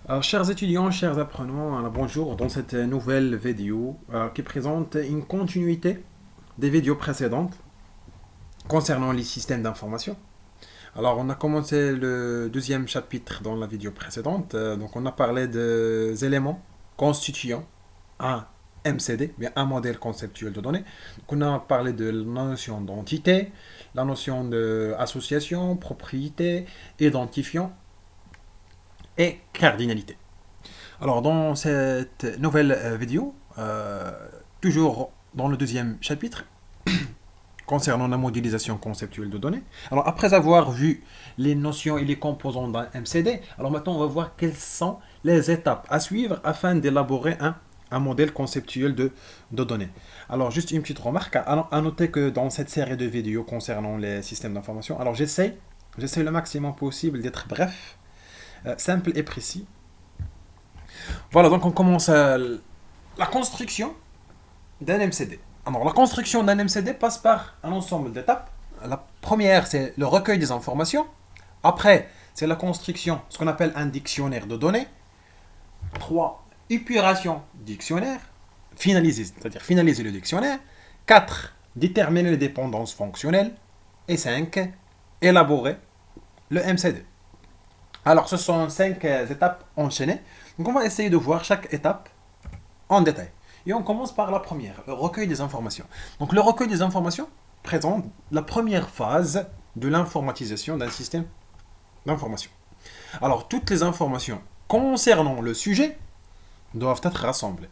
Alors, chers étudiants, chers apprenants, bonjour dans cette nouvelle vidéo qui présente une continuité des vidéos précédentes concernant les systèmes d'information. Alors, on a commencé le deuxième chapitre dans la vidéo précédente. Donc, on a parlé des éléments constituant un MCD, bien un modèle conceptuel de données. Donc, on a parlé de la notion d'entité, la notion d'association, propriété, identifiant et cardinalité. Alors, dans cette nouvelle vidéo, toujours dans le deuxième chapitre, concernant la modélisation conceptuelle de données. Alors, après avoir vu les notions et les composants d'un MCD, alors maintenant, on va voir quelles sont les étapes à suivre afin d'élaborer un modèle conceptuel de données. Alors, juste une petite remarque, à noter que dans cette série de vidéos concernant les systèmes d'information, alors j'essaie le maximum possible d'être bref, simple et précis. Voilà, donc on commence la construction d'un MCD. Alors, la construction d'un MCD passe par un ensemble d'étapes. La première, c'est le recueil des informations. Après, c'est la construction, ce qu'on appelle un dictionnaire de données. 3, épuration dictionnaire. Finaliser, c'est-à-dire finaliser le dictionnaire. 4, déterminer les dépendances fonctionnelles. Et 5, élaborer le MCD. Alors, ce sont 5 étapes enchaînées. Donc, on va essayer de voir chaque étape en détail. Et on commence par la première, le recueil des informations. Donc le recueil des informations présente la première phase de l'informatisation d'un système d'information. Alors toutes les informations concernant le sujet doivent être rassemblées.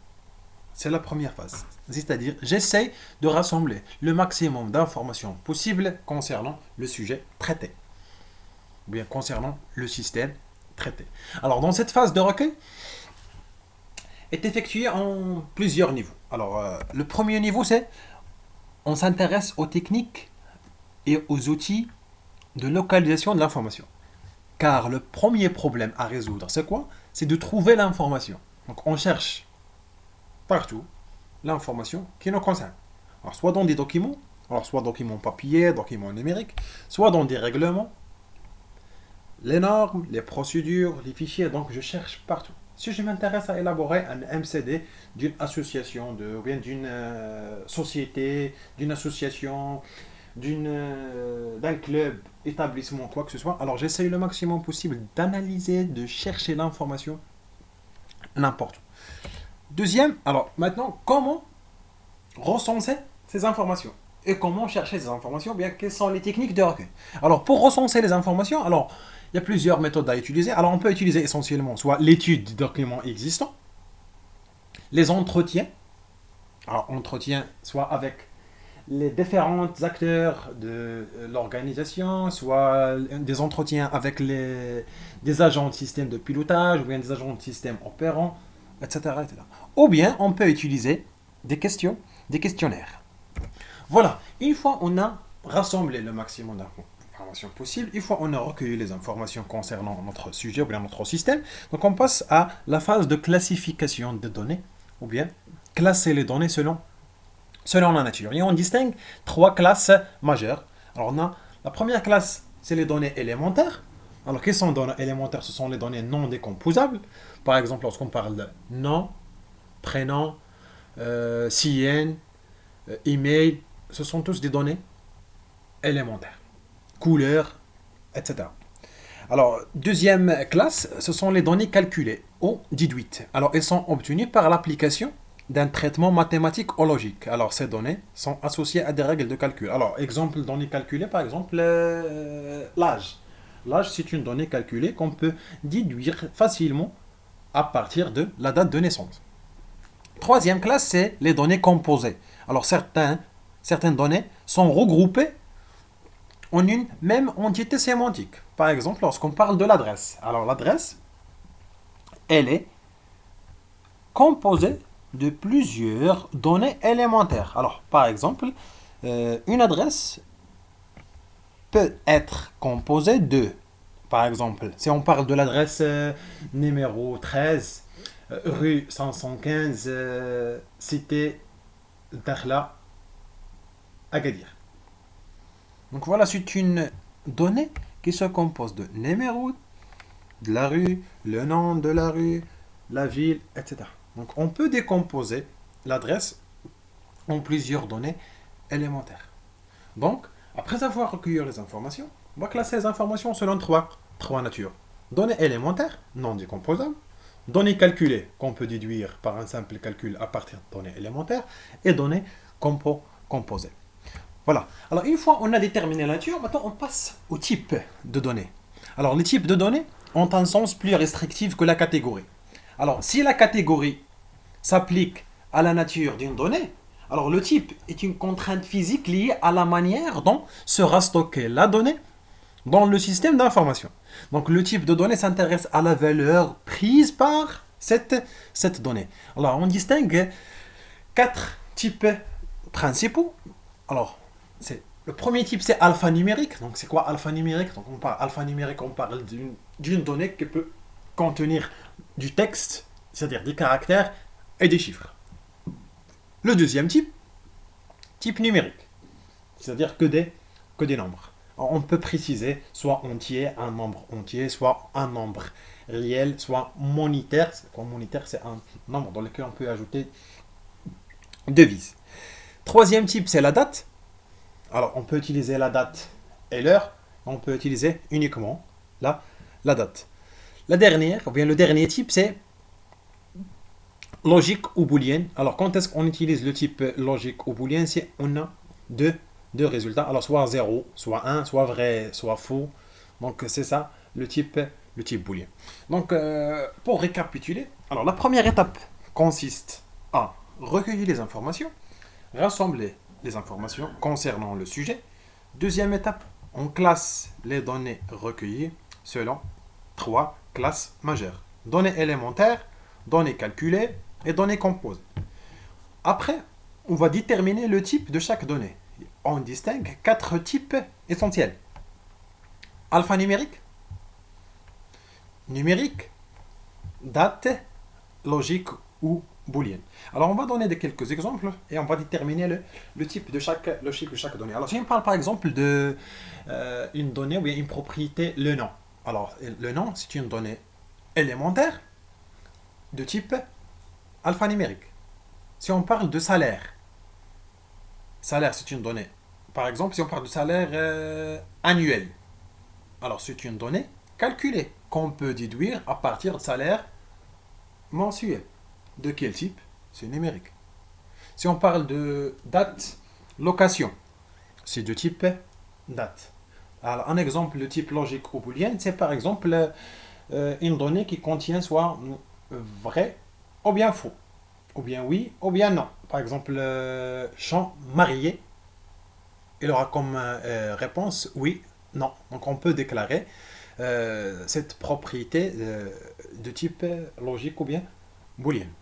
C'est la première phase. C'est-à-dire, j'essaie de rassembler le maximum d'informations possibles concernant le sujet traité. Ou bien concernant le système traité. Alors dans cette phase de recueil, est effectué en plusieurs niveaux. Alors, le premier niveau, c'est on s'intéresse aux techniques et aux outils de localisation de l'information. Car le premier problème à résoudre, c'est quoi? C'est de trouver l'information. Donc, on cherche partout l'information qui nous concerne. Alors, soit dans des documents, alors soit documents papier, documents numériques, soit dans des règlements, les normes, les procédures, les fichiers. Donc, je cherche partout. Si je m'intéresse à élaborer un MCD d'une association, ou bien d'une société, d'une association, d'un club, établissement, quoi que ce soit, alors j'essaye le maximum possible d'analyser, de chercher l'information n'importe où. Deuxième, alors maintenant, comment recenser ces informations? Et comment chercher ces informations? Bien, quelles sont les techniques de recueil? Alors, pour recenser les informations, alors, il y a plusieurs méthodes à utiliser. Alors, on peut utiliser essentiellement soit l'étude des documents existants, les entretiens. Alors, entretien soit avec les différents acteurs de l'organisation, soit des entretiens avec des agents de système de pilotage, ou bien des agents de système opérants, etc., etc. Ou bien, on peut utiliser des questions, des questionnaires. Voilà, une fois on a rassemblé le maximum d'informations possibles, une fois on a recueilli les informations concernant notre sujet ou bien notre système, donc on passe à la phase de classification des données, ou bien classer les données selon la nature. Et on distingue trois classes majeures. Alors on a la première classe, c'est les données élémentaires. Alors quelles sont les données élémentaires? Ce sont les données non décomposables. Par exemple, lorsqu'on parle de nom, prénom, CN, email, ce sont tous des données élémentaires. Couleurs, etc. Alors, deuxième classe, ce sont les données calculées ou déduites. Alors, elles sont obtenues par l'application d'un traitement mathématique ou logique. Alors, ces données sont associées à des règles de calcul. Alors, exemple de données calculées, par exemple, l'âge. L'âge, c'est une donnée calculée qu'on peut déduire facilement à partir de la date de naissance. Troisième classe, c'est les données composées. Alors, certaines données sont regroupées en une même entité sémantique. Par exemple, lorsqu'on parle de l'adresse. Alors, l'adresse, elle est composée de plusieurs données élémentaires. Alors, par exemple, une adresse peut être composée de, par exemple, si on parle de l'adresse numéro 13, rue 515, cité Dakhla, Agadir. Donc voilà, c'est une donnée qui se compose de numéro de la rue, le nom de la rue, la ville, etc. Donc on peut décomposer l'adresse en plusieurs données élémentaires. Donc, après avoir recueilli les informations, on va classer les informations selon trois natures. Données élémentaires, non décomposables, données calculées, qu'on peut déduire par un simple calcul à partir de données élémentaires, et données composées. Voilà. Alors, une fois on a déterminé la nature, maintenant on passe au type de données. Alors, les types de données ont un sens plus restrictif que la catégorie. Alors, si la catégorie s'applique à la nature d'une donnée, alors le type est une contrainte physique liée à la manière dont sera stockée la donnée dans le système d'information. Donc le type de donnée s'intéresse à la valeur prise par cette donnée. Alors on distingue quatre types principaux. Alors le premier type c'est alphanumérique. Donc c'est quoi alphanumérique? Donc on parle alphanumérique, on parle d'une donnée qui peut contenir du texte, c'est-à-dire des caractères et des chiffres. Le deuxième type numérique, c'est-à-dire que des nombres. Alors, on peut préciser soit entier, un nombre entier, soit un nombre réel, soit monitaire. Monitaire, c'est un nombre dans lequel on peut ajouter devises. Troisième type, c'est la date. Alors, on peut utiliser la date et l'heure. On peut utiliser uniquement la date. La dernière, ou bien le dernier type, c'est logique ou booléenne. Alors, quand est-ce qu'on utilise le type logique ou booléenne? Si on a deux résultats. Alors, soit 0, soit 1, soit vrai, soit faux. Donc, c'est ça, le type booléen. Donc, pour récapituler, alors la première étape consiste à recueillir les informations, rassembler les informations concernant le sujet. Deuxième étape, on classe les données recueillies selon trois classes majeures. Données élémentaires, données calculées et données composées. Après, on va déterminer le type de chaque donnée. On distingue quatre types essentiels. Alphanumérique, numérique, date, logique ou booléenne. Alors, on va donner quelques exemples et on va déterminer le type de chaque donnée. Alors, si on parle par exemple de une donnée ou une propriété, le nom. Alors, le nom, c'est une donnée élémentaire de type alphanumérique. Si on parle de salaire, c'est une donnée. Par exemple, si on parle de salaire annuel, alors c'est une donnée calculée qu'on peut déduire à partir de salaire mensuel. De quel type? C'est numérique. Si on parle de date, location, c'est de type date. Alors, un exemple de type logique ou booléenne, c'est par exemple une donnée qui contient soit vrai ou bien faux, ou bien oui ou bien non. Par exemple, champ marié, il aura comme réponse oui, non. Donc on peut déclarer cette propriété de type logique ou bien booléenne.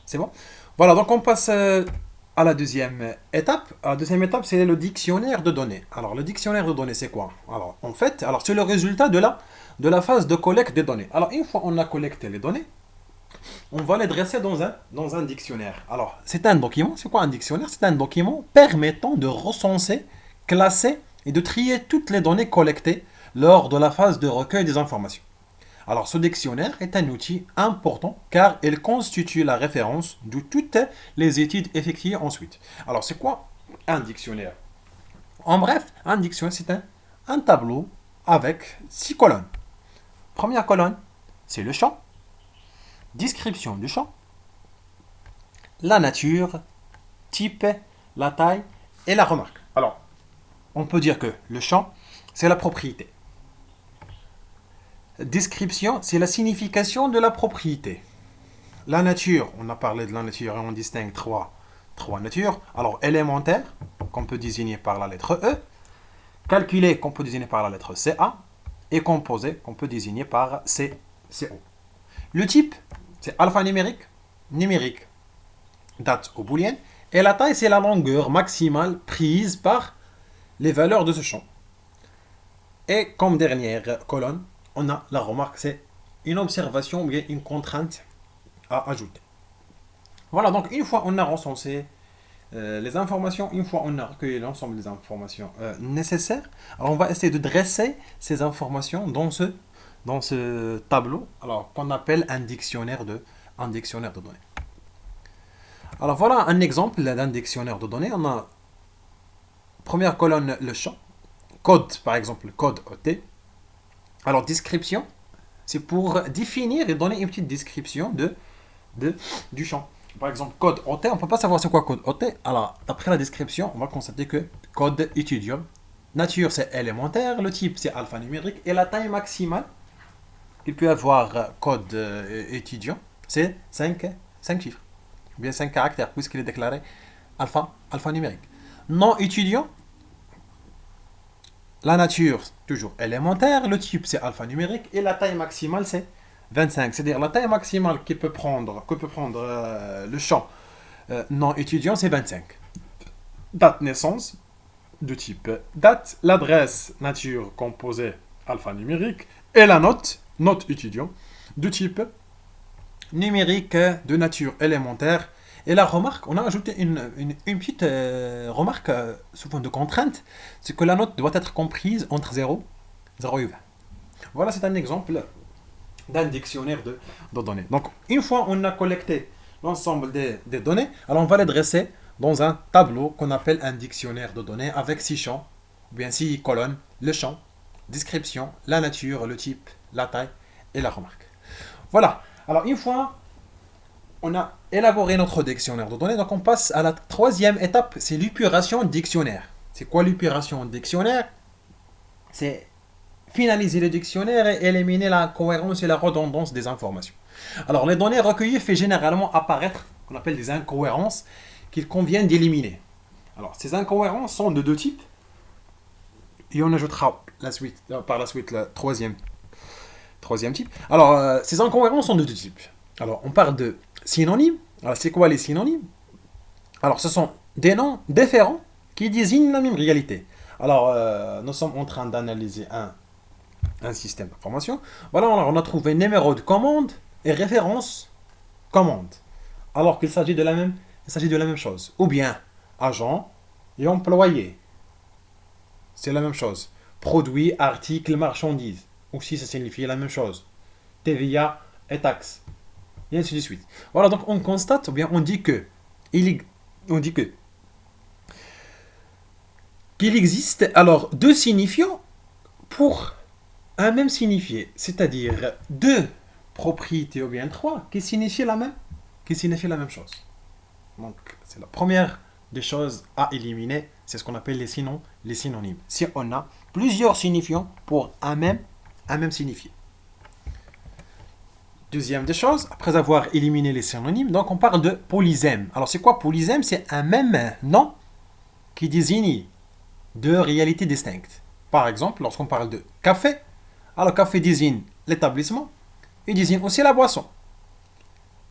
C'est bon? Voilà, donc on passe à la deuxième étape. La deuxième étape, c'est le dictionnaire de données. Alors, le dictionnaire de données, c'est quoi? Alors, en fait, c'est le résultat de la phase de collecte des données. Alors, une fois on a collecté les données, on va les dresser dans un dictionnaire. Alors, c'est un document. C'est quoi un dictionnaire? C'est un document permettant de recenser, classer et de trier toutes les données collectées lors de la phase de recueil des informations. Alors, ce dictionnaire est un outil important car il constitue la référence de toutes les études effectuées ensuite. Alors, c'est quoi un dictionnaire? En bref, un dictionnaire, c'est un tableau avec 6 colonnes. Première colonne, c'est le champ. Description du champ, la nature, type, la taille et la remarque. Alors, on peut dire que le champ, c'est la propriété. Description, c'est la signification de la propriété. La nature, on a parlé de la nature et on distingue trois natures. Alors, élémentaire, qu'on peut désigner par la lettre E, calculé, qu'on peut désigner par la lettre CA, et composé, qu'on peut désigner par CO. Le type, c'est alphanumérique, numérique, date ou booléenne. Et la taille, c'est la longueur maximale prise par les valeurs de ce champ. Et comme dernière colonne, on a la remarque, c'est une observation ou bien une contrainte à ajouter. Voilà, donc une fois on a recensé les informations, une fois on a recueilli l'ensemble des informations nécessaires, alors on va essayer de dresser ces informations dans ce dans ce tableau, alors qu'on appelle un dictionnaire de données. Alors voilà un exemple d'un dictionnaire de données. On a première colonne le champ, code par exemple, code OT. Alors description, c'est pour définir et donner une petite description du champ. Par exemple, code OT, on ne peut pas savoir c'est quoi code OT. Alors, d'après la description, on va constater que code étudiant, nature c'est élémentaire, le type c'est alphanumérique et la taille maximale qu'il peut avoir code étudiant, c'est 5 chiffres, ou bien 5 caractères, puisqu'il est déclaré alphanumérique. Non étudiant, la nature, toujours élémentaire, le type c'est alphanumérique et la taille maximale c'est 25. C'est-à-dire la taille maximale que peut prendre le champ non étudiant c'est 25. Date naissance, de type date, l'adresse nature composée alphanumérique et la note étudiant, de type numérique de nature élémentaire. Et la remarque, on a ajouté une petite remarque sous forme de contrainte, c'est que la note doit être comprise entre 0 et 20. Voilà, c'est un exemple d'un dictionnaire de données. Donc, une fois on a collecté l'ensemble des données, alors on va les dresser dans un tableau qu'on appelle un dictionnaire de données avec 6 champs, ou bien 6 colonnes, le champ, description, la nature, le type, la taille et la remarque. Voilà. Alors, une fois on a élaboré notre dictionnaire de données, donc on passe à la troisième étape, c'est l'épuration dictionnaire. C'est quoi l'épuration dictionnaire? C'est finaliser le dictionnaire et éliminer la cohérence et la redondance des informations. Alors, les données recueillies fait généralement apparaître ce qu'on appelle des incohérences qu'il convient d'éliminer. Alors, ces incohérences sont de deux types. Et on ajoutera par la suite le troisième type. Alors, ces incohérences sont de deux types. Alors, on parle de synonymes. Alors, c'est quoi les synonymes? Alors, ce sont des noms différents qui désignent la même réalité. Alors, nous sommes en train d'analyser un système d'information. Voilà, on a trouvé numéro de commande et référence commande. Alors qu'il s'agit de la même chose. Ou bien agent et employé. C'est la même chose. Produit, article, marchandise. Aussi, ça signifie la même chose. TVA et taxes. Et ainsi de suite. Voilà, donc on constate, ou bien on dit que qu'il existe alors deux signifiants pour un même signifié, c'est-à-dire deux propriétés ou bien trois qui signifient la même chose. Donc, c'est la première des choses à éliminer, c'est ce qu'on appelle les synonymes. Si on a plusieurs signifiants pour un même signifié. Deuxième des choses, après avoir éliminé les synonymes, donc on parle de polysème. Alors, c'est quoi polysème? C'est un même nom qui désigne deux réalités distinctes. Par exemple, lorsqu'on parle de café, alors café désigne l'établissement et désigne aussi la boisson.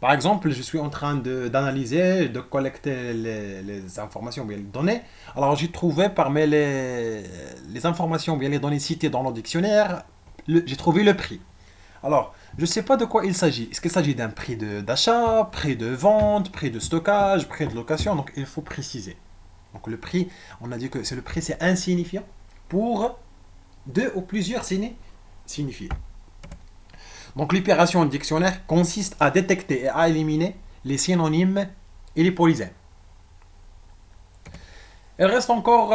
Par exemple, je suis en train d'analyser, de collecter les informations, bien les données. Alors, j'ai trouvé parmi les informations, bien les données citées dans le dictionnaire, j'ai trouvé le prix. Alors, je ne sais pas de quoi il s'agit. Est-ce qu'il s'agit d'un prix d'achat, prix de vente, prix de stockage, prix de location? Donc, il faut préciser. Donc, le prix, on a dit que le prix, c'est insignifiant pour deux ou plusieurs signifiés. Donc, l'opération dictionnaire consiste à détecter et à éliminer les synonymes et les polysèmes. Il reste encore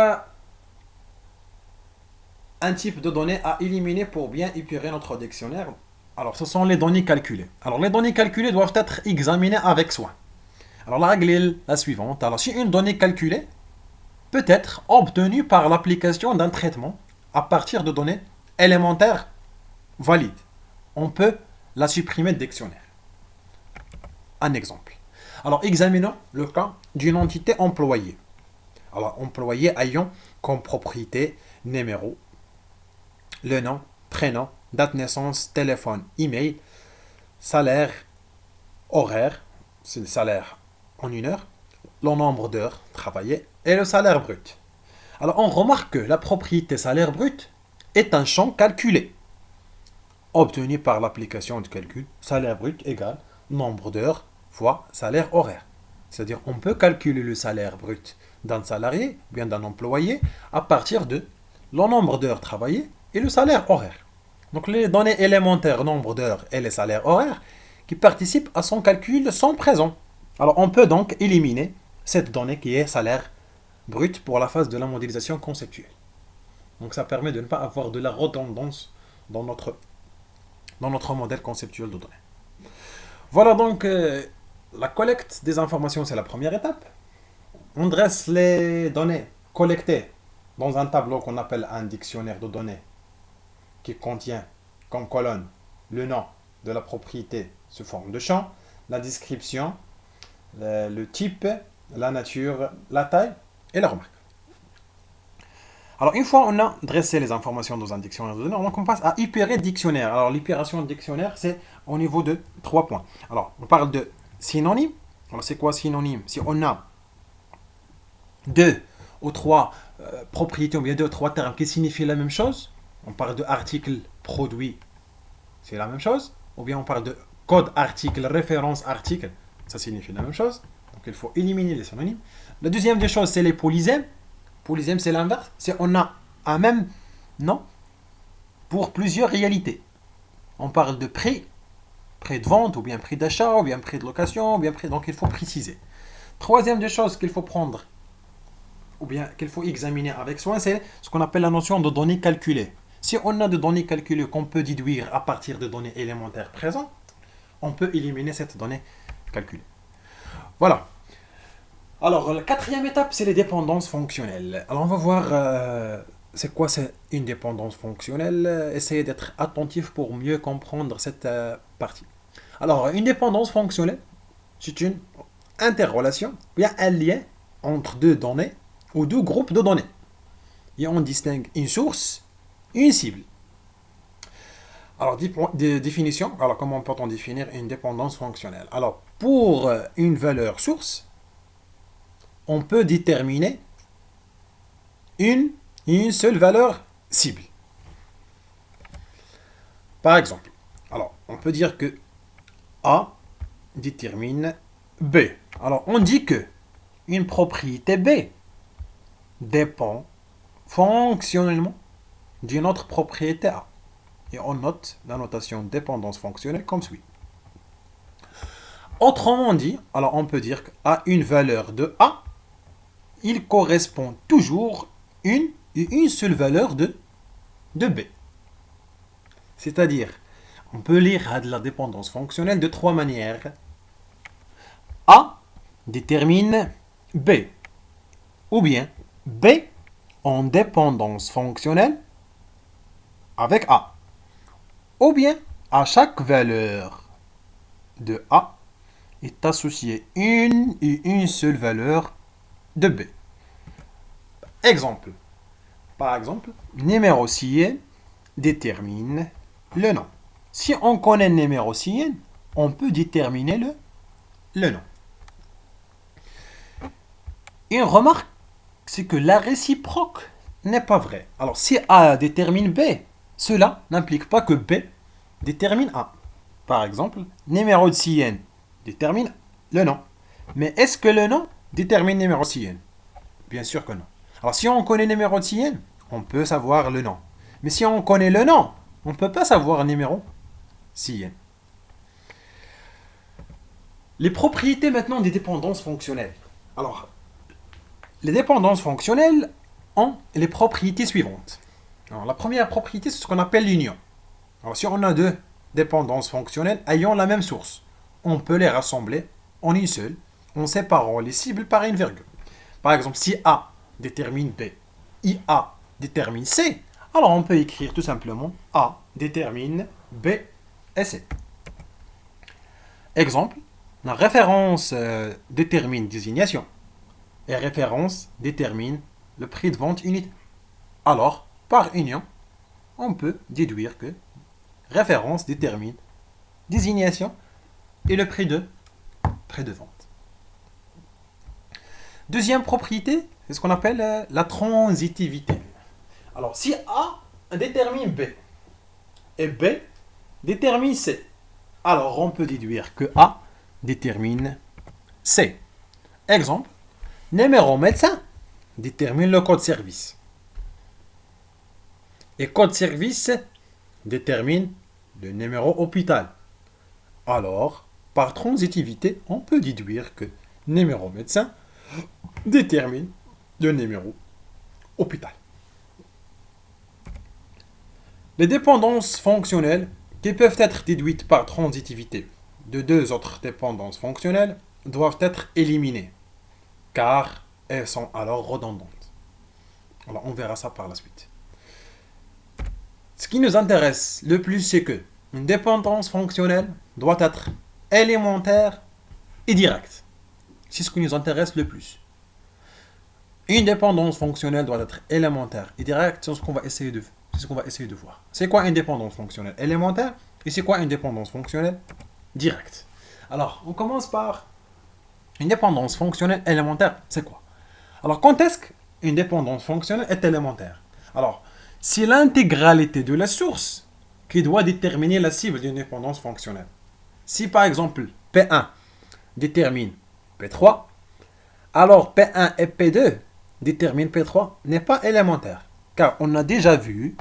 un type de données à éliminer pour bien épurer notre dictionnaire. Alors, ce sont les données calculées. Alors, les données calculées doivent être examinées avec soin. Alors, la règle est la suivante. Alors, si une donnée calculée peut être obtenue par l'application d'un traitement à partir de données élémentaires valides, on peut la supprimer du dictionnaire. Un exemple. Alors, examinons le cas d'une entité employée. Alors, employé ayant comme propriété numéro, le nom, prénom, date de naissance, téléphone, email, salaire, horaire, c'est le salaire en une heure, le nombre d'heures travaillées et le salaire brut. Alors, on remarque que la propriété salaire brut est un champ calculé, obtenu par l'application de calcul salaire brut égale nombre d'heures fois salaire horaire. C'est-à-dire, on peut calculer le salaire brut d'un salarié, bien d'un employé, à partir de le nombre d'heures travaillées et le salaire horaire. Donc les données élémentaires, nombre d'heures et les salaires horaires, qui participent à son calcul sont présents. Alors on peut donc éliminer cette donnée qui est salaire brut pour la phase de la modélisation conceptuelle. Donc ça permet de ne pas avoir de la redondance dans notre modèle conceptuel de données. Voilà donc la collecte des informations, c'est la première étape. On dresse les données collectées dans un tableau qu'on appelle un dictionnaire de données qui contient comme colonne le nom de la propriété sous forme de champ, la description, le type, la nature, la taille et la remarque. Alors, une fois on a dressé les informations dans un dictionnaire de données, on passe à opérer dictionnaire. Alors, l'opération dictionnaire, c'est au niveau de 3 points. Alors, on parle de synonyme. Alors, c'est quoi synonyme? Si on a 2 ou 3 propriétés, ou bien 2 ou 3 termes qui signifient la même chose, on parle de article, produit, c'est la même chose. Ou bien on parle de code article, référence article, ça signifie la même chose. Donc, il faut éliminer les synonymes. La deuxième des choses, c'est les polysèmes. Polysème, c'est l'inverse. C'est on a un même nom pour plusieurs réalités. On parle de prix de vente, ou bien prix d'achat, ou bien prix de location, ou bien prix. Donc il faut préciser. Troisième des choses qu'il faut prendre, ou bien qu'il faut examiner avec soin, c'est ce qu'on appelle la notion de données calculées. Si on a des données calculées qu'on peut déduire à partir de données élémentaires présentes, on peut éliminer cette donnée calculée. Voilà. Alors, la quatrième étape, c'est les dépendances fonctionnelles. Alors, on va voir c'est quoi c'est une dépendance fonctionnelle. Essayez d'être attentif pour mieux comprendre cette partie. Alors, une dépendance fonctionnelle, c'est une interrelation, bien un lien entre deux données ou deux groupes de données. Et on distingue une source et une cible. Alors, définition. Alors, comment peut-on définir une dépendance fonctionnelle? Alors, pour une valeur source, on peut déterminer une seule valeur cible. Par exemple, alors on peut dire que A détermine B. Alors on dit que une propriété B dépend fonctionnellement d'une autre propriété A. Et on note la notation dépendance fonctionnelle comme suit. Autrement dit, alors on peut dire qu'à une valeur de A, il correspond toujours une seule valeur de B. C'est-à-dire, on peut lire de la dépendance fonctionnelle de 3 manières. A détermine B. Ou bien B en dépendance fonctionnelle avec A. Ou bien à chaque valeur de A est associée une seule valeur de B. Exemple. Par exemple, numéro CN détermine le nom. Si on connaît le numéro CN, on peut déterminer le nom. Une remarque, c'est que la réciproque n'est pas vraie. Alors, si A détermine B, cela n'implique pas que B détermine A. Par exemple, numéro de CN détermine le nom. Mais est-ce que le nom détermine le numéro CN? Bien sûr que non. Alors, si on connaît le numéro de CN, on peut savoir le nom. Mais si on connaît le nom, on ne peut pas savoir le numéro CN. Les propriétés maintenant des dépendances fonctionnelles. Alors, les dépendances fonctionnelles ont les propriétés suivantes. Alors, la première propriété, c'est ce qu'on appelle l'union. Alors, si on a deux dépendances fonctionnelles ayant la même source, on peut les rassembler en une seule, en séparant les cibles par une virgule. Par exemple, si A détermine B, IA détermine C, alors on peut écrire tout simplement A détermine B et C. Exemple, la référence détermine désignation et référence détermine le prix de vente unité. Alors, par union, on peut déduire que référence détermine désignation et le prix de vente. Deuxième propriété, c'est ce qu'on appelle la transitivité. Alors, si A détermine B et B détermine C, alors on peut déduire que A détermine C. Exemple, numéro médecin détermine le code service. Et code service détermine le numéro hôpital. Alors, par transitivité, on peut déduire que numéro médecin détermine le numéro hôpital. Les dépendances fonctionnelles qui peuvent être déduites par transitivité de deux autres dépendances fonctionnelles doivent être éliminées, car elles sont alors redondantes. Alors, on verra ça par la suite. Ce qui nous intéresse le plus, c'est que une dépendance fonctionnelle doit être élémentaire et directe. C'est ce qui nous intéresse le plus. Une dépendance fonctionnelle doit être élémentaire et directe, c'est ce qu'on va essayer de voir. C'est quoi une dépendance fonctionnelle élémentaire et c'est quoi une dépendance fonctionnelle directe? Alors, on commence par une dépendance fonctionnelle élémentaire, c'est quoi? Alors, quand est-ce qu'une dépendance fonctionnelle est élémentaire? Alors, c'est l'intégralité de la source qui doit déterminer la cible d'une dépendance fonctionnelle. Si par exemple P1 détermine P3, alors P1 et P2 déterminent P3 n'est pas élémentaire. Car on a déjà vu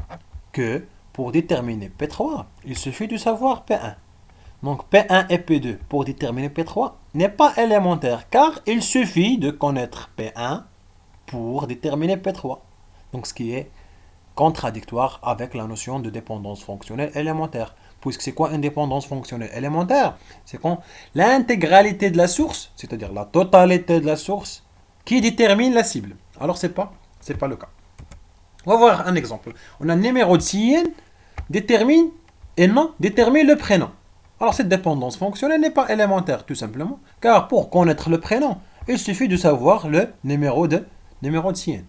que pour déterminer P3, il suffit de savoir P1. Donc P1 et P2 pour déterminer P3 n'est pas élémentaire car il suffit de connaître P1 pour déterminer P3. Donc ce qui est contradictoire avec la notion de dépendance fonctionnelle élémentaire. Puisque c'est quoi une dépendance fonctionnelle élémentaire? C'est quand l'intégralité de la source, c'est-à-dire la totalité de la source, qui détermine la cible. Alors c'est pas le cas. On va voir un exemple. On a un numéro de SIN détermine et non détermine le prénom. Alors cette dépendance fonctionnelle n'est pas élémentaire tout simplement, car pour connaître le prénom, il suffit de savoir le numéro de SIN.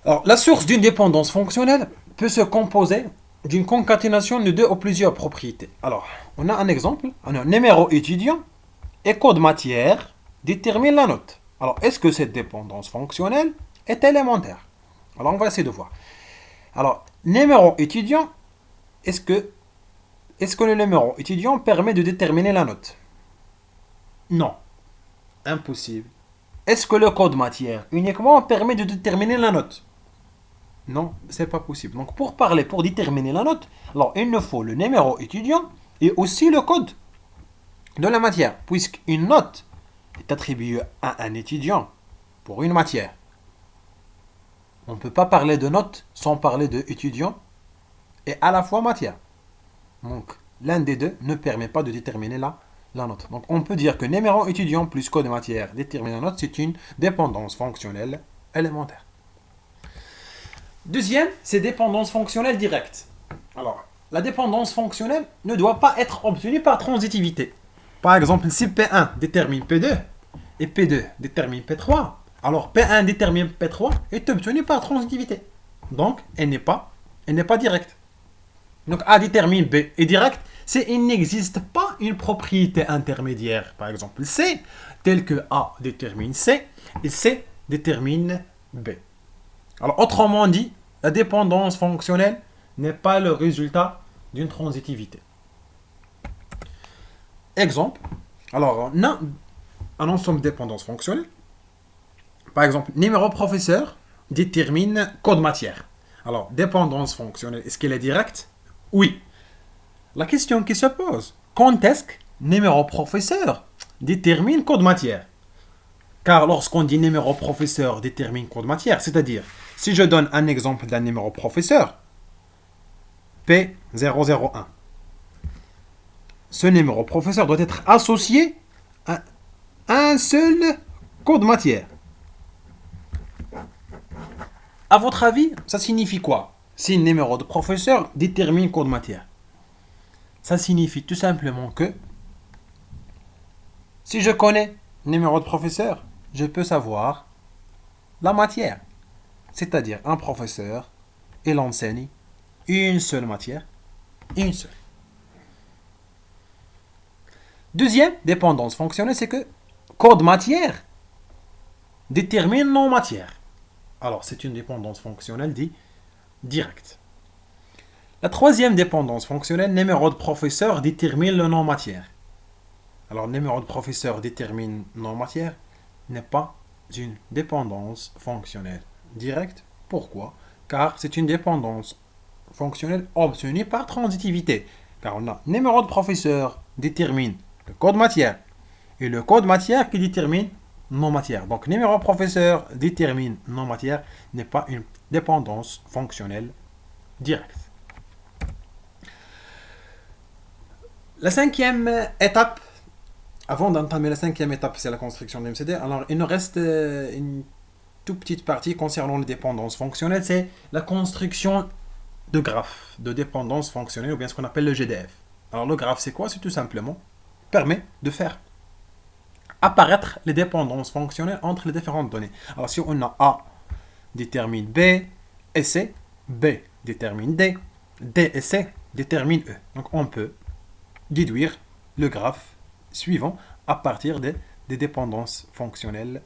Alors, la source d'une dépendance fonctionnelle peut se composer d'une concaténation de deux ou plusieurs propriétés. Alors, on a un exemple. On a un numéro étudiant et code matière détermine la note. Alors, est-ce que cette dépendance fonctionnelle est élémentaire? Alors, on va essayer de voir. Alors, numéro étudiant, est-ce que le numéro étudiant permet de déterminer la note? Non. Impossible. Est-ce que le code matière uniquement permet de déterminer la note? Non, c'est pas possible. Donc pour déterminer la note, alors il nous faut le numéro étudiant et aussi le code de la matière, puisqu'une note est attribuée à un étudiant pour une matière. On ne peut pas parler de note sans parler de étudiant et à la fois matière. Donc l'un des deux ne permet pas de déterminer la note. Donc on peut dire que numéro étudiant plus code de matière détermine la note, c'est une dépendance fonctionnelle élémentaire. Deuxième, c'est dépendance fonctionnelle directe. Alors, la dépendance fonctionnelle ne doit pas être obtenue par transitivité. Par exemple, si P1 détermine P2 et P2 détermine P3, alors P1 détermine P3 est obtenue par transitivité. Donc, elle n'est pas directe. Donc, A détermine B est direct, c'est il n'existe pas une propriété intermédiaire. Par exemple, C, tel que A détermine C et C détermine B. Alors, autrement dit, la dépendance fonctionnelle n'est pas le résultat d'une transitivité. Exemple, alors, on a un ensemble de dépendances fonctionnelles. Par exemple, numéro professeur détermine code matière. Alors, dépendance fonctionnelle, est-ce qu'elle est directe? Oui. La question qui se pose, quand est-ce que numéro professeur détermine code matière? Car lorsqu'on dit numéro professeur détermine code matière, c'est-à-dire, si je donne un exemple d'un numéro professeur, P001, ce numéro professeur doit être associé à un seul code matière. À votre avis, ça signifie quoi? Si le numéro de professeur détermine code matière. Ça signifie tout simplement que si je connais le numéro de professeur, je peux savoir la matière. C'est-à-dire un professeur, il enseigne une seule matière, une seule. Deuxième dépendance fonctionnelle, c'est que code matière détermine non matière. Alors, c'est une dépendance fonctionnelle dit directe. La troisième dépendance fonctionnelle, numéro de professeur détermine le non matière. Alors, numéro de professeur détermine non matière n'est pas une dépendance fonctionnelle directe. Pourquoi? Car c'est une dépendance fonctionnelle obtenue par transitivité. Car on a numéro de professeur détermine le code matière et le code matière qui détermine non matière. Donc numéro de professeur détermine non matière n'est pas une dépendance fonctionnelle directe. La cinquième étape, avant d'entamer la cinquième étape, c'est la construction de MCD. Alors il nous reste une toute petite partie concernant les dépendances fonctionnelles, c'est la construction de graphes de dépendance fonctionnelle, ou bien ce qu'on appelle le GDF. Alors le graphe, c'est quoi? C'est tout simplement permet de faire apparaître les dépendances fonctionnelles entre les différentes données. Alors si on a A détermine B et C, B détermine D, D et C déterminent E. Donc on peut déduire le graphe suivant à partir des dépendances fonctionnelles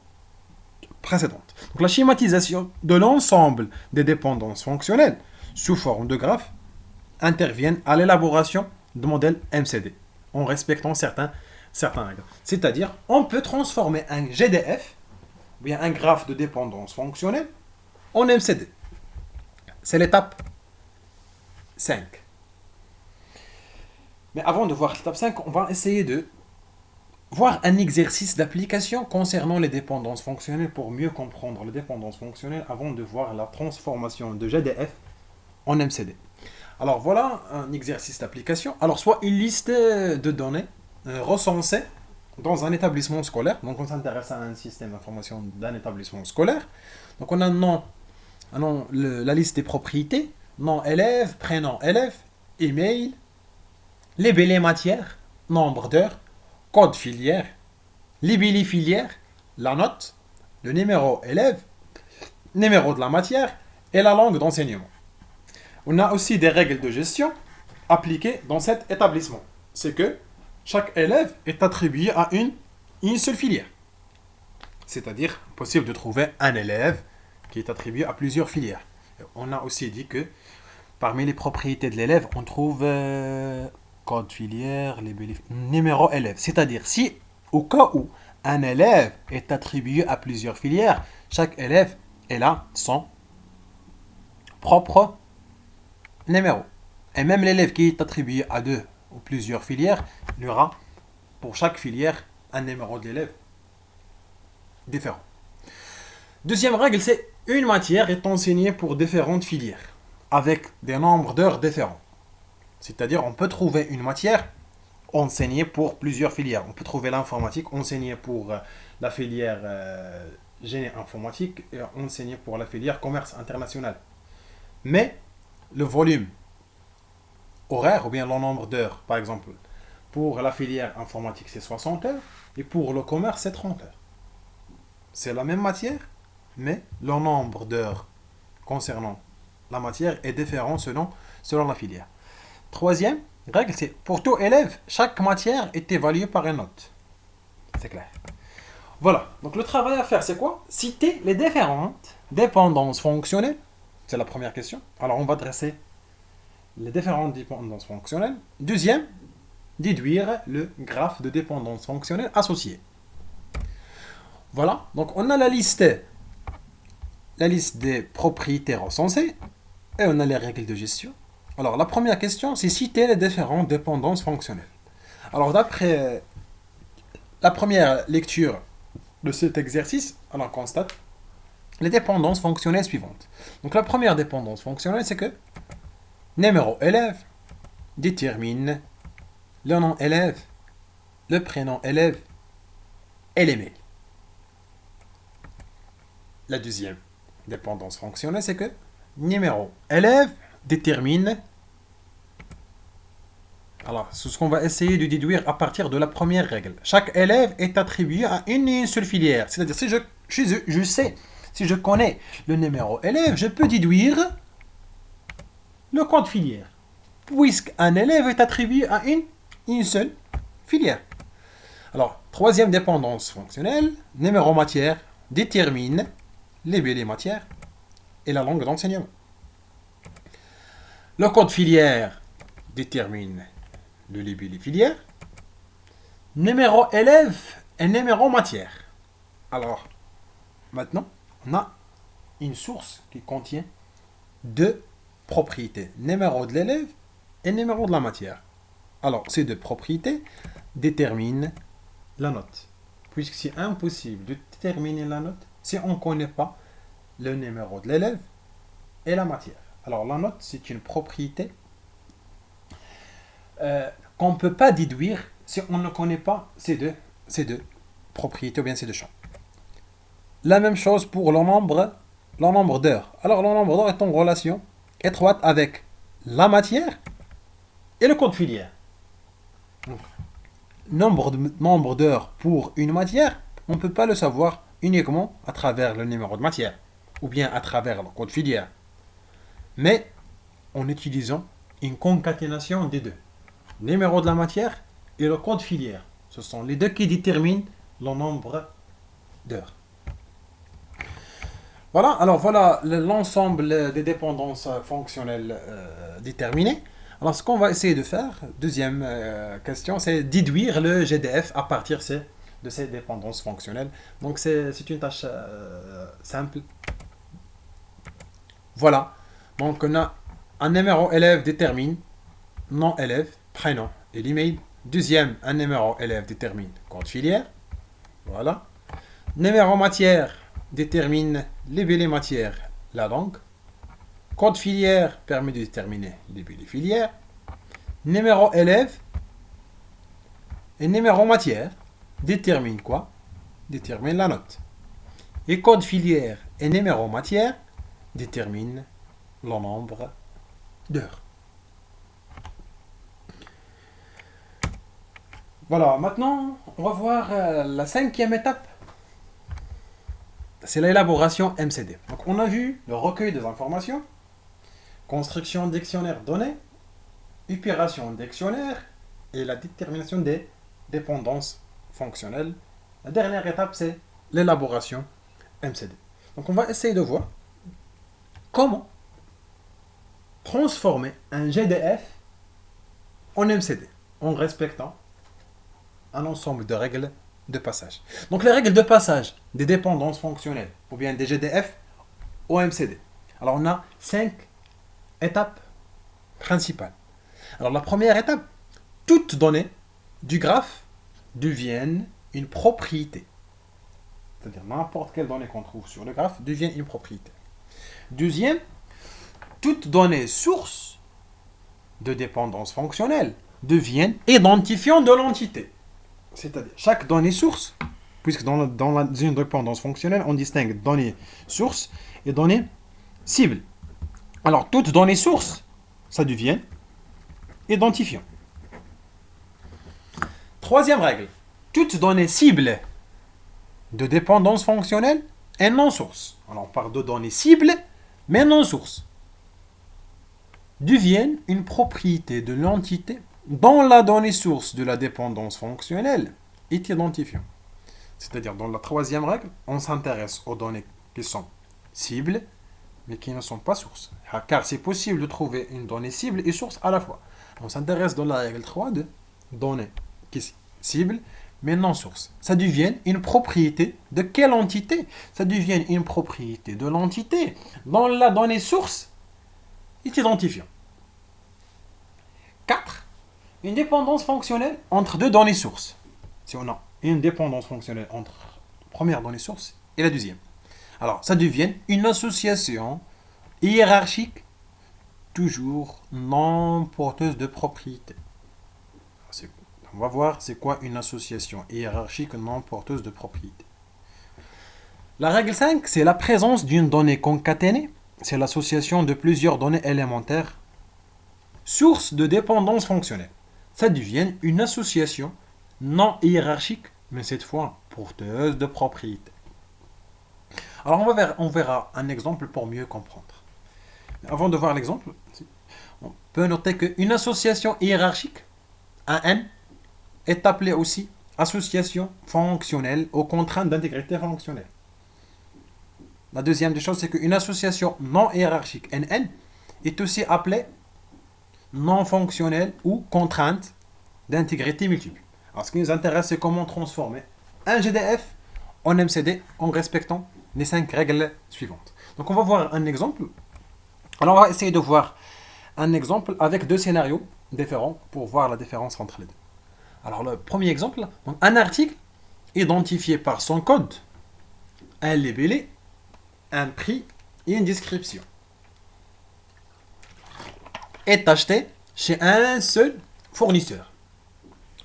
précédentes. Donc la schématisation de l'ensemble des dépendances fonctionnelles sous forme de graphe interviennent à l'élaboration de modèles MCD en respectant certains règles. C'est-à-dire, on peut transformer un GDF, ou bien un graphe de dépendance fonctionnelle, en MCD. C'est l'étape 5. Mais avant de voir l'étape 5, on va essayer de voir un exercice d'application concernant les dépendances fonctionnelles pour mieux comprendre les dépendances fonctionnelles avant de voir la transformation de GDF en MCD. Alors voilà un exercice d'application. Alors soit une liste de données recensées dans un établissement scolaire. Donc on s'intéresse à un système d'information d'un établissement scolaire. Donc on a la liste des propriétés, nom élève, prénom élève, email, libellé matière, nombre d'heures, code filière, libellé filière, la note, le numéro élève, numéro de la matière et la langue d'enseignement. On a aussi des règles de gestion appliquées dans cet établissement. C'est que chaque élève est attribué à une seule filière. C'est-à-dire, possible de trouver un élève qui est attribué à plusieurs filières. On a aussi dit que parmi les propriétés de l'élève, on trouve code filière, numéro élève. C'est-à-dire, si au cas où un élève est attribué à plusieurs filières, chaque élève est là son propre numéro. Et même l'élève qui est attribué à deux ou plusieurs filières, il y aura pour chaque filière un numéro d'élève différent. Deuxième règle, c'est une matière est enseignée pour différentes filières, avec des nombres d'heures différents. C'est-à-dire, on peut trouver une matière enseignée pour plusieurs filières. On peut trouver l'informatique enseignée pour la filière génie informatique et enseignée pour la filière commerce international. Mais le volume horaire, ou bien le nombre d'heures, par exemple, pour la filière informatique, c'est 60 heures, et pour le commerce, c'est 30 heures. C'est la même matière, mais le nombre d'heures concernant la matière est différent selon la filière. Troisième règle, c'est pour tout élève, chaque matière est évaluée par une note. C'est clair. Voilà, donc le travail à faire, c'est quoi? Citer les différentes dépendances fonctionnelles. C'est la première question. Alors, on va dresser les différentes dépendances fonctionnelles. Deuxième, déduire le graphe de dépendance fonctionnelle associé. Voilà, donc on a la liste des propriétés recensées et on a les règles de gestion. Alors, la première question, c'est citer les différentes dépendances fonctionnelles. Alors, d'après la première lecture de cet exercice, on constate les dépendances fonctionnelles suivantes. Donc, la première dépendance fonctionnelle, c'est que numéro élève détermine le nom élève, le prénom élève et l'email. La deuxième dépendance fonctionnelle, c'est que numéro élève détermine. Alors, c'est ce qu'on va essayer de déduire à partir de la première règle. Chaque élève est attribué à une seule filière. C'est-à-dire, si je sais, si je connais le numéro élève, je peux déduire le code filière. Puisqu'un élève est attribué à une seule filière. Alors, troisième dépendance fonctionnelle, numéro matière détermine les matières et la langue d'enseignement. Le code filière détermine le libellé filière. Numéro élève et numéro matière. Alors, maintenant, on a une source qui contient deux propriétés, numéro de l'élève et numéro de la matière. Alors, ces deux propriétés déterminent la note. Puisque c'est impossible de déterminer la note si on ne connaît pas le numéro de l'élève et la matière. Alors, la note, c'est une propriété qu'on ne peut pas déduire si on ne connaît pas ces deux propriétés ou bien ces deux champs. La même chose pour le nombre d'heures. Alors, le nombre d'heures est en relation étroite avec la matière et le code filière. Donc, nombre d'heures pour une matière, on ne peut pas le savoir uniquement à travers le numéro de matière ou bien à travers le code filière, mais en utilisant une concaténation des deux. Le numéro de la matière et le code filière. Ce sont les deux qui déterminent le nombre d'heures. Voilà, alors voilà l'ensemble des dépendances fonctionnelles déterminées. Alors ce qu'on va essayer de faire, deuxième question, c'est déduire le GDF à partir de ces dépendances fonctionnelles. Donc c'est une tâche simple. Voilà, donc on a un numéro élève détermine nom élève, prénom et l'email. Deuxième, un numéro élève détermine code filière. Voilà. Numéro matière détermine les billets matières, la langue. Code filière permet de déterminer les billets filières. Numéro élève et numéro matière détermine quoi? Détermine la note. Et code filière et numéro matière détermine le nombre d'heures. Voilà, maintenant, on va voir la cinquième étape. C'est l'élaboration MCD. Donc, on a vu le recueil des informations, construction dictionnaire donné, opération dictionnaire et la détermination des dépendances fonctionnelles. La dernière étape, c'est l'élaboration MCD. Donc, on va essayer de voir comment transformer un GDF en MCD en respectant un ensemble de règles de passage. Donc les règles de passage des dépendances fonctionnelles ou bien des GDF au MCD. Alors on a 5 étapes principales. Alors la première étape, toutes données du graphe deviennent une propriété. C'est-à-dire n'importe quelle donnée qu'on trouve sur le graphe devient une propriété. Deuxième, toutes données sources de dépendance fonctionnelle deviennent identifiants de l'entité. C'est-à-dire, chaque donnée source, puisque dans une dépendance fonctionnelle, on distingue données sources et données cibles. Alors, toutes données sources, ça devient identifiant. Troisième règle, toutes données cibles de dépendance fonctionnelle est non source. Alors, on parle de données cibles, mais non source. Deviennent une propriété de l'entité dont la donnée source de la dépendance fonctionnelle est identifiant. C'est-à-dire, dans la troisième règle, on s'intéresse aux données qui sont cibles, mais qui ne sont pas sources. Car c'est possible de trouver une donnée cible et source à la fois. On s'intéresse dans la règle 3 de données qui sont cibles, mais non sources. Ça devient une propriété de quelle entité? Ça devient une propriété de l'entité dont la donnée source est identifiant. 4. Une dépendance fonctionnelle entre deux données sources. Si on a une dépendance fonctionnelle entre la première donnée source et la deuxième. Alors, ça devient une association hiérarchique, toujours non porteuse de propriété. On va voir c'est quoi une association hiérarchique non porteuse de propriété. La règle 5, c'est la présence d'une donnée concaténée. C'est l'association de plusieurs données élémentaires, source de dépendance fonctionnelle. Ça devient une association non hiérarchique, mais cette fois porteuse de propriété. Alors on verra un exemple pour mieux comprendre. Mais avant de voir l'exemple, on peut noter qu'une association hiérarchique, AN, est appelée aussi association fonctionnelle aux contraintes d'intégrité fonctionnelle. La deuxième des choses, c'est qu'une association non hiérarchique, NN, est aussi appelée non fonctionnelle ou contrainte d'intégrité multiple. Alors, ce qui nous intéresse, c'est comment transformer un GDF en MCD en respectant les 5 règles suivantes. Donc, on va voir un exemple. Alors, on va essayer de voir un exemple avec deux scénarios différents pour voir la différence entre les deux. Alors, le premier exemple, donc, un article identifié par son code, un libellé, un prix et une description est acheté chez un seul fournisseur.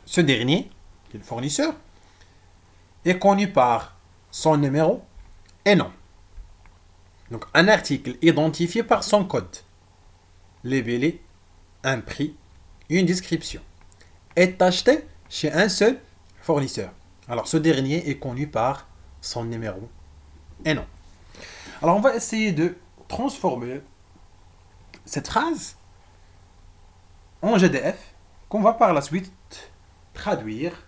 Ce dernier, qui est le fournisseur, est connu par son numéro et nom. Donc, un article identifié par son code, labellé, un prix et une description, est acheté chez un seul fournisseur. Alors, ce dernier est connu par son numéro et nom. Alors, on va essayer de transformer cette phrase en GDF qu'on va par la suite traduire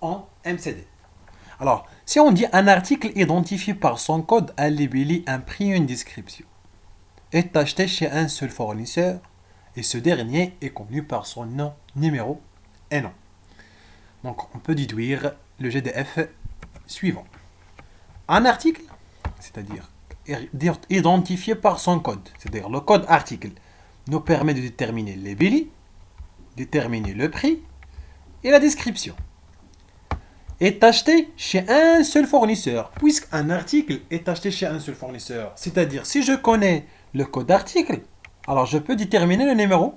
en MCD. Alors, si on dit un article identifié par son code, un label, un prix, une description, est acheté chez un seul fournisseur et ce dernier est connu par son nom, numéro et nom. Donc, on peut déduire le GDF suivant. Un article, c'est-à-dire identifié par son code, c'est-à-dire le code article, nous permet de déterminer les label, déterminer le prix et la description. Est acheté chez un seul fournisseur, puisqu'un article est acheté chez un seul fournisseur. C'est-à-dire, si je connais le code article, alors je peux déterminer le numéro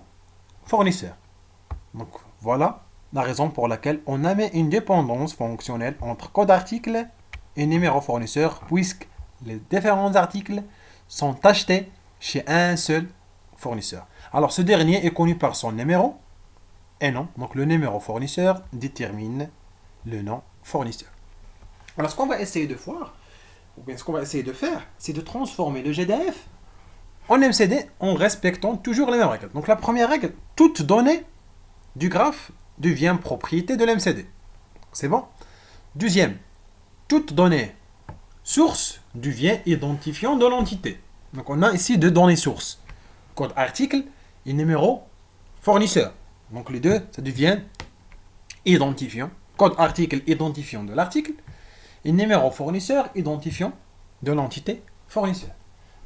fournisseur. Donc, voilà la raison pour laquelle on a mis une dépendance fonctionnelle entre code article et numéro fournisseur, puisque les différents articles sont achetés chez un seul fournisseur. Alors, ce dernier est connu par son numéro et nom. Donc, le numéro fournisseur détermine le nom fournisseur. Alors, ce qu'on va essayer de voir, ou bien ce qu'on va essayer de faire, c'est de transformer le GDF en MCD en respectant toujours les mêmes règles. Donc, la première règle, toute donnée du graphe devient propriété de l'MCD. C'est bon. Deuxième, toute donnée source devient identifiant de l'entité. Donc, on a ici deux données sources. Code article et numéro fournisseur. Donc, les deux, ça devient identifiant. Code article identifiant de l'article et numéro fournisseur identifiant de l'entité fournisseur.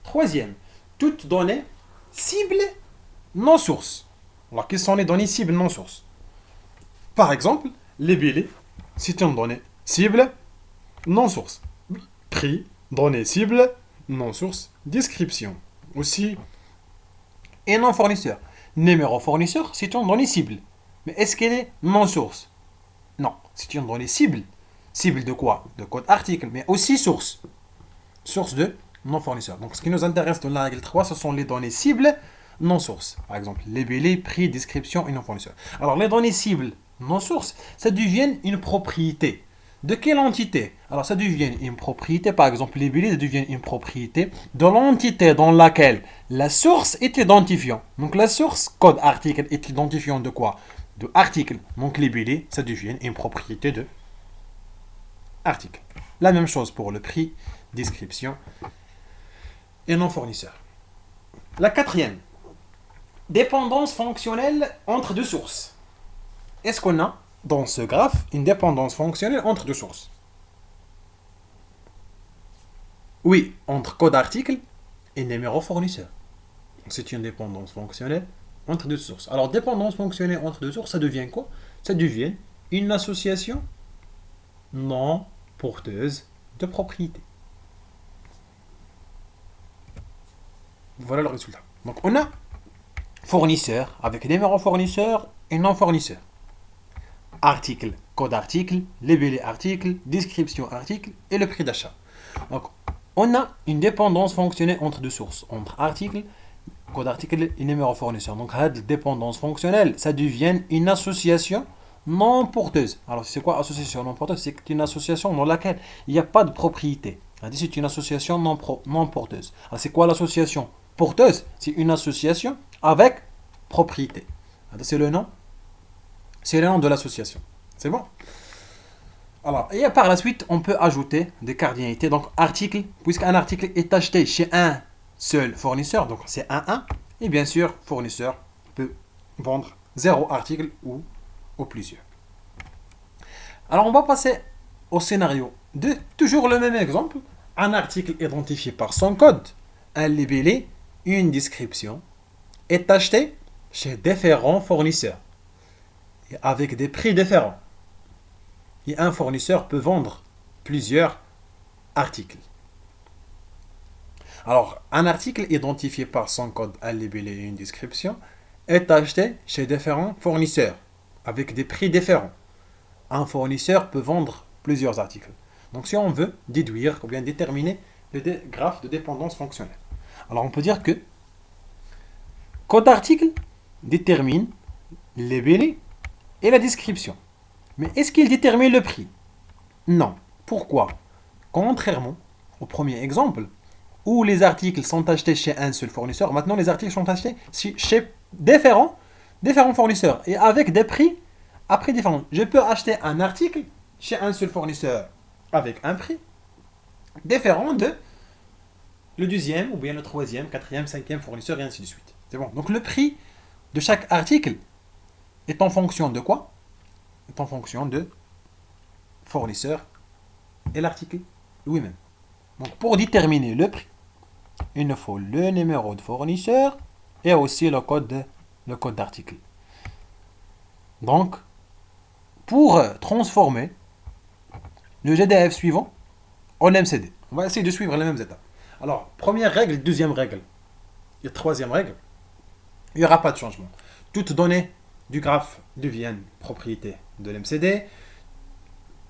Troisième, toutes données cible non source. Alors, quelles sont les données cibles non source? Par exemple, les billets, c'est une donnée cible non source. Prix, donnée cible non source. Description aussi et non fournisseur. Numéro fournisseur, c'est une donnée cible. Mais est-ce qu'elle est non source? Non, c'est une donnée cible. Cible de quoi? De code article, mais aussi source. Source de non fournisseur. Donc, ce qui nous intéresse dans la règle 3, ce sont les données cibles non source. Par exemple, labellé, prix, description et non fournisseur. Alors, les données cibles non source, ça devient une propriété. De quelle entité? Alors, ça devient une propriété, par exemple, labellé, ça devient une propriété de l'entité dans laquelle la source est identifiant. Donc, la source, code article, est identifiant de quoi? De article. Donc, labellé, ça devient une propriété de article. La même chose pour le prix, description et non fournisseur. La quatrième, dépendance fonctionnelle entre deux sources. Est-ce qu'on a dans ce graphe une dépendance fonctionnelle entre deux sources? Oui, entre code article et numéro fournisseur. C'est une dépendance fonctionnelle entre deux sources. Alors, dépendance fonctionnelle entre deux sources, ça devient quoi? Ça devient une association non porteuse de propriété. Voilà le résultat. Donc, on a fournisseur avec numéro fournisseur et non fournisseur. Article, code article, labellé article, description article et le prix d'achat. Donc, on a une dépendance fonctionnelle entre deux sources, entre article, code article et numéro fournisseur. Donc, la dépendance fonctionnelle, ça devient une association non porteuse. Alors, c'est quoi association non porteuse? C'est une association dans laquelle il n'y a pas de propriété. C'est une association non porteuse. Alors, c'est quoi l'association porteuse? C'est une association avec propriété. C'est le nom. C'est le nom de l'association. C'est bon? Alors, et par la suite, on peut ajouter des cardinalités. Donc, article, puisqu'un article est acheté chez un seul fournisseur, donc c'est 1, et bien sûr, fournisseur peut vendre 0 article ou plusieurs. Alors, on va passer au scénario 2. Toujours le même exemple. Un article identifié par son code, un labellé, une description est acheté chez différents fournisseurs et avec des prix différents. Et un fournisseur peut vendre plusieurs articles. Alors, un article identifié par son code à label et une description est acheté chez différents fournisseurs avec des prix différents. Un fournisseur peut vendre plusieurs articles. Donc, si on veut déduire ou bien déterminer le graphe de dépendance fonctionnelle, alors on peut dire que code article détermine les label et la description. Mais est-ce qu'il détermine le prix? Non. Pourquoi? Contrairement au premier exemple, où les articles sont achetés chez un seul fournisseur, maintenant les articles sont achetés chez différents fournisseurs et avec des prix à prix différents. Je peux acheter un article chez un seul fournisseur avec un prix différent de le deuxième ou bien le troisième, quatrième, cinquième fournisseur et ainsi de suite. C'est bon. Donc le prix de chaque article est en fonction de quoi? Est en fonction de fournisseur et l'article lui-même. Donc pour déterminer le prix, il nous faut le numéro de fournisseur et aussi le code d'article. Donc, pour transformer le GDF suivant en MCD, on va essayer de suivre les mêmes étapes. Alors, première règle, deuxième règle et troisième règle, il n'y aura pas de changement. Toutes données du graphe deviennent propriété de l'MCD.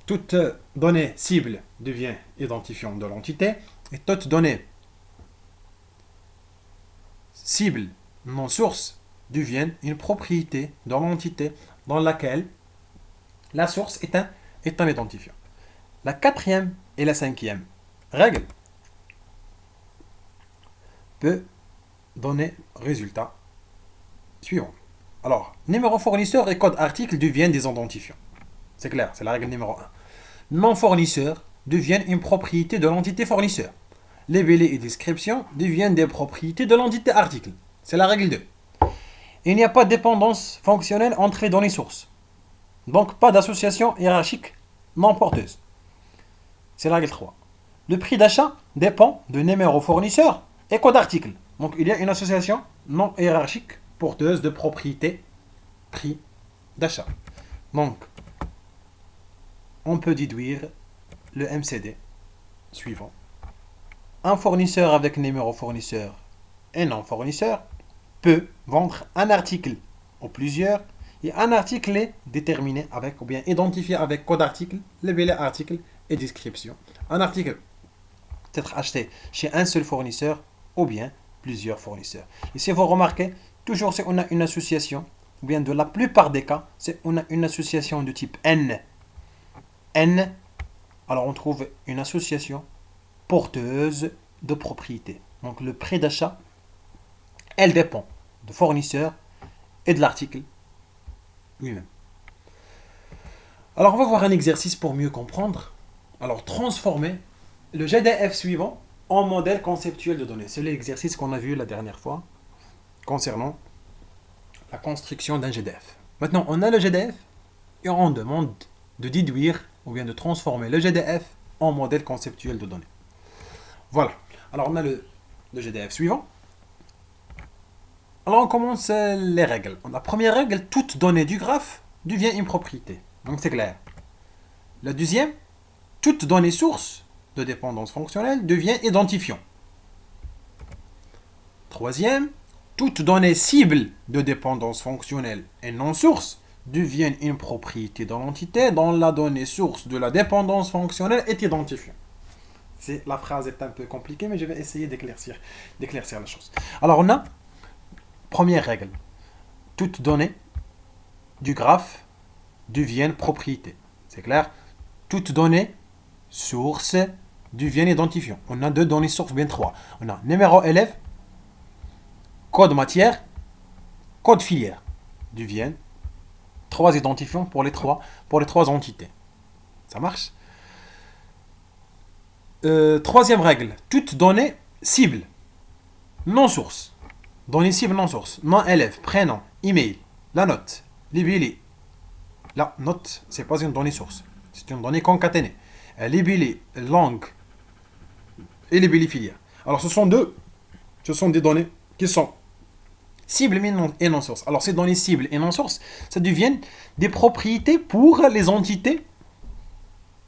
Toute donnée cible devient identifiant de l'entité. Et toute donnée cible non source deviennent une propriété de l'entité dans laquelle la source est un identifiant. La quatrième et la cinquième règle peut donner résultat suivant. Alors, numéro fournisseur et code article deviennent des identifiants. C'est clair, c'est la règle numéro 1. Non fournisseur deviennent une propriété de l'entité fournisseur. Label et description deviennent des propriétés de l'entité article. C'est la règle 2. Il n'y a pas de dépendance fonctionnelle entre les données sources. Donc pas d'association hiérarchique non porteuse. C'est la règle 3. Le prix d'achat dépend de numéro fournisseur et code article. Donc il y a une association non hiérarchique porteuse de propriété prix d'achat. Donc on peut déduire le MCD suivant. Un fournisseur avec numéro fournisseur et non fournisseur peut vendre un article ou plusieurs et un article est déterminé avec ou bien identifié avec code article, label article et description. Un article peut être acheté chez un seul fournisseur ou bien plusieurs fournisseurs. Et si vous remarquez, toujours si on a une association, ou bien de la plupart des cas, si on a une association de type N, alors on trouve une association porteuse de propriété. Donc le prix d'achat, elle dépend du fournisseur et de l'article lui-même. Alors on va voir un exercice pour mieux comprendre. Alors transformer le GDF suivant en modèle conceptuel de données. C'est l'exercice qu'on a vu la dernière fois concernant la construction d'un GDF. Maintenant on a le GDF et on demande de déduire ou bien de transformer le GDF en modèle conceptuel de données. Voilà. Alors on a le GDF suivant. Alors on commence les règles. La première règle, toute donnée du graphe devient une propriété. Donc c'est clair. La deuxième, toute donnée source de dépendance fonctionnelle devient identifiant. Troisième, toute donnée cible de dépendance fonctionnelle et non source deviennent une propriété de l'entité dont la donnée source de la dépendance fonctionnelle est identifiée. La phrase est un peu compliquée, mais je vais essayer d'éclaircir la chose. Alors on a, première règle, toutes données du graphe deviennent propriété. C'est clair? Toutes données sources deviennent identifiants. On a deux données sources, bien trois. On a numéro élève, code matière, code filière. Deviennent trois identifiants pour les trois entités. Ça marche? Troisième règle, toute donnée cible, non source. Données cible non source, nom élève, prénom, email, la note, libellé. La note, c'est pas une donnée source, c'est une donnée concaténée. Libellé, langue et libellé filière. Alors ce sont des données qui sont cibles et non sources. Alors ces données cibles et non sources, ça devient des propriétés pour les entités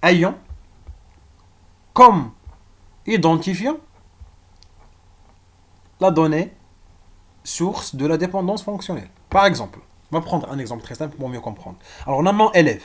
ayant comme identifiant la donnée source de la dépendance fonctionnelle. Par exemple, on va prendre un exemple très simple pour mieux comprendre. Alors, on a nom élève.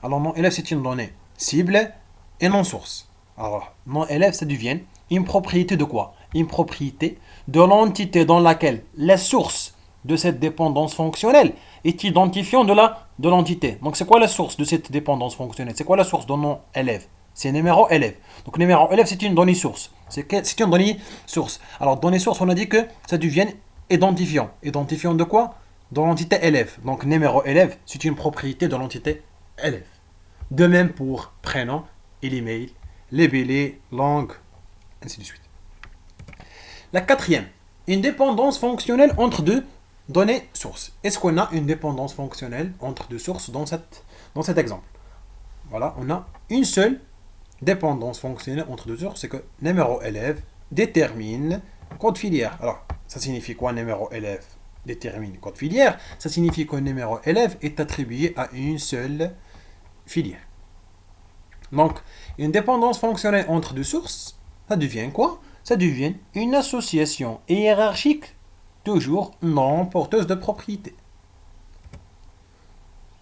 Alors, nom élève, c'est une donnée cible et non source. Alors, nom élève, ça devient une propriété de quoi? Une propriété de l'entité dans laquelle la source de cette dépendance fonctionnelle est identifiant de l'entité. Donc, c'est quoi la source de cette dépendance fonctionnelle? C'est quoi la source de nom élève? C'est numéro élève. Donc, numéro élève, c'est une donnée source. C'est une donnée source. Alors, donnée source, on a dit que ça devient identifiant. Identifiant de quoi? De l'entité élève. Donc, numéro élève, c'est une propriété de l'entité élève. De même pour prénom et l'email, libellé, langue, ainsi de suite. La quatrième, une dépendance fonctionnelle entre deux données sources. Est-ce qu'on a une dépendance fonctionnelle entre deux sources dans cet exemple? Voilà, on a une seule dépendance fonctionnelle entre deux sources, c'est que numéro élève détermine code filière. Alors, ça signifie quoi numéro élève détermine code filière? Ça signifie qu'un numéro élève est attribué à une seule filière. Donc, une dépendance fonctionnelle entre deux sources, ça devient quoi? Ça devient une association hiérarchique, toujours non porteuse de propriété.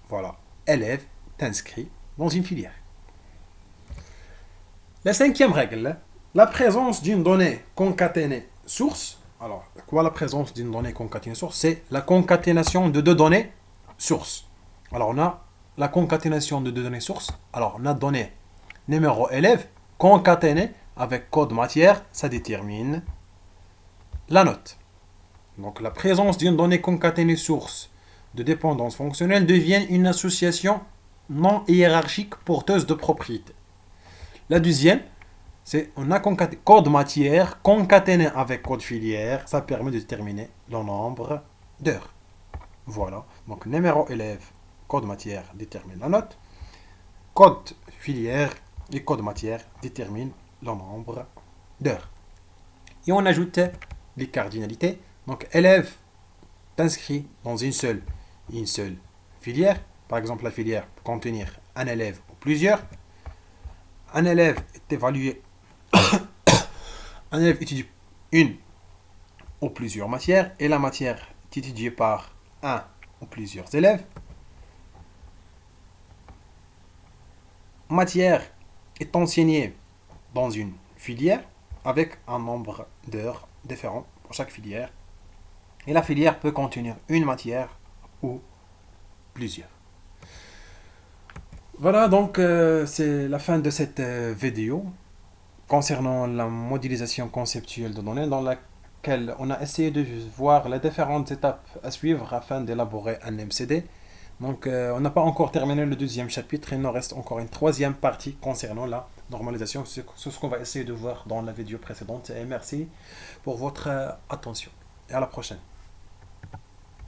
Voilà, élève t'inscrit dans une filière. La cinquième règle, la présence d'une donnée concaténée source. Alors, quoi la présence d'une donnée concaténée source? C'est la concaténation de deux données sources. Alors, on a la concaténation de deux données sources. Alors, on a donné numéro élève concaténé avec code matière, ça détermine la note. Donc, la présence d'une donnée concaténée source de dépendance fonctionnelle devient une association non hiérarchique porteuse de propriété. La deuxième, c'est on a code matière concaténé avec code filière, ça permet de déterminer le nombre d'heures. Voilà, donc numéro élève, code matière détermine la note, code filière et code matière détermine le nombre d'heures. Et on ajoute les cardinalités. Donc élève t'inscrit dans une seule filière. Par exemple, la filière peut contenir un élève ou plusieurs. Un élève est évalué. Un élève étudie une ou plusieurs matières et la matière est étudiée par un ou plusieurs élèves. Matière est enseignée dans une filière avec un nombre d'heures différent pour chaque filière. Et la filière peut contenir une matière ou plusieurs. Voilà, donc c'est la fin de cette vidéo concernant la modélisation conceptuelle de données dans laquelle on a essayé de voir les différentes étapes à suivre afin d'élaborer un MCD. Donc on n'a pas encore terminé le deuxième chapitre, il nous reste encore une troisième partie concernant la normalisation. C'est ce qu'on va essayer de voir dans la vidéo précédente. Et merci pour votre attention et à la prochaine.